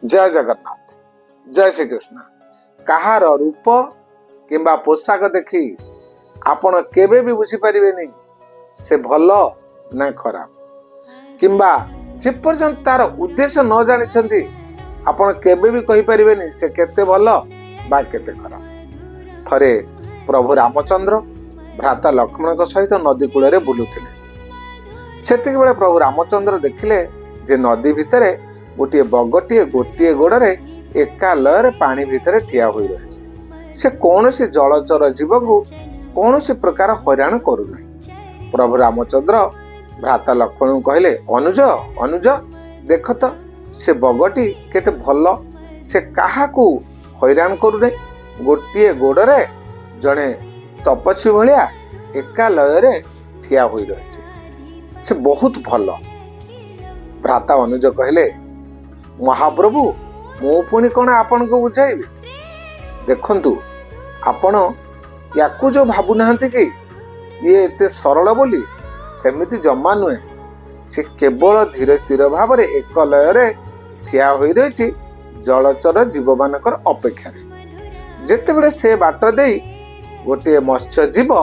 जय जगन्नाथ जय श्री कृष्ण। कहार रूप किंबा पोशाक देखी आपण केबे भी बुझी परिबेनी से भल ना खराब किंबा जे पर्यंत तार उद्देश्य न जानिछंती आपण केबे भी कहि परिबेनी से केते भल बा केते खराब। थरे प्रभु रामचंद्र भ्राता लक्ष्मण सहित नदी कूल बुलुथिले। सेतिक बेले प्रभु रामचंद्र देखिले जे नदी भितरे गोटे बगटीए गोटे गोड़े एका लय पानी भितर ठिया होई रही से कौन सी जलचर जीव को कौन सी प्रकार हैरान करू नहीं। प्रभु रामचंद्र भ्राता लक्ष्मण कहले अनुज अनुज देख तो से बगटी केते भल से काहा को हैरान करू नहीं। गोटे गोड़े जड़े तपस्वी भलिया एका लय ठिया होई रही से बहुत भल। भ्राता अनुज कहले महाप्रभु मु पुणी कौन आपण को बुझाइबी देखंतु आपण याकू जो भाबु नाहंती कि ये एते सरल बोली सेमिति जम्मा नुहे। से केवल धीरे स्थिर भाव में एक लय रे ठिया होई रही जलचर जीव मानकर अपेक्षा जेते बेले से बाट देई गोटे मत्स्य जीव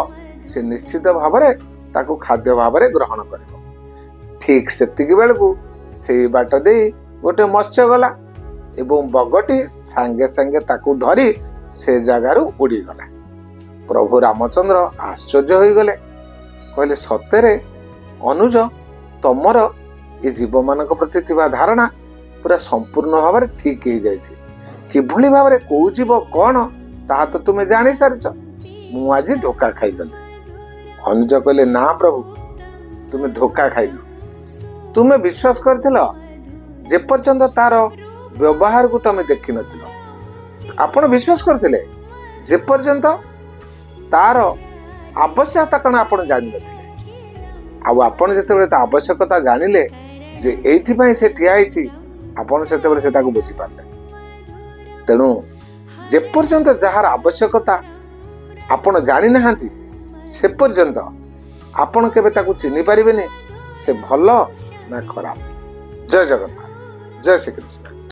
से निश्चित भाव में ताकू खाद्य भाव में ग्रहण करिवो। ठीक सेतिक बेलकू से बाट देई गोटे मत्स्य गला एवं बगटी सांगे सांगे ताकू धरी से जगारू उड़ी गला। प्रभु रामचंद्र आश्चर्य हो गले कहले सतेरे अनुज तमर ये जीव मान प्रति थिबा धारणा पूरा संपूर्ण भाव ठीक हो जाए किभली भाव में कौ जीव कौन ता तो तुम्हें जानी सारिच मु आज धोखा खाई गली। अनुज कहले ना प्रभु तुम्हें धोखा खाइल तुम्हें विश्वास करथिल जे पर्यंत तार व्यवहार को तमे देखि नथिल आपण विश्वास करथिले जे पर्यंत तार आवश्यकता कण आपण जानि नथिले आ आपण जते बेले ता आवश्यकता जानिले जे एथि पई से ठिया हिची आपण सेते बेले से ताको बुझी पारले। तेणु जे पर्यंत जहार आवश्यकता आपण जानि नहांती से पर्यंत आपण केबे ताको चिन्हि पारिबेनी से भल ना खराब। जय जगन्नाथ जय श्री कृष्ण।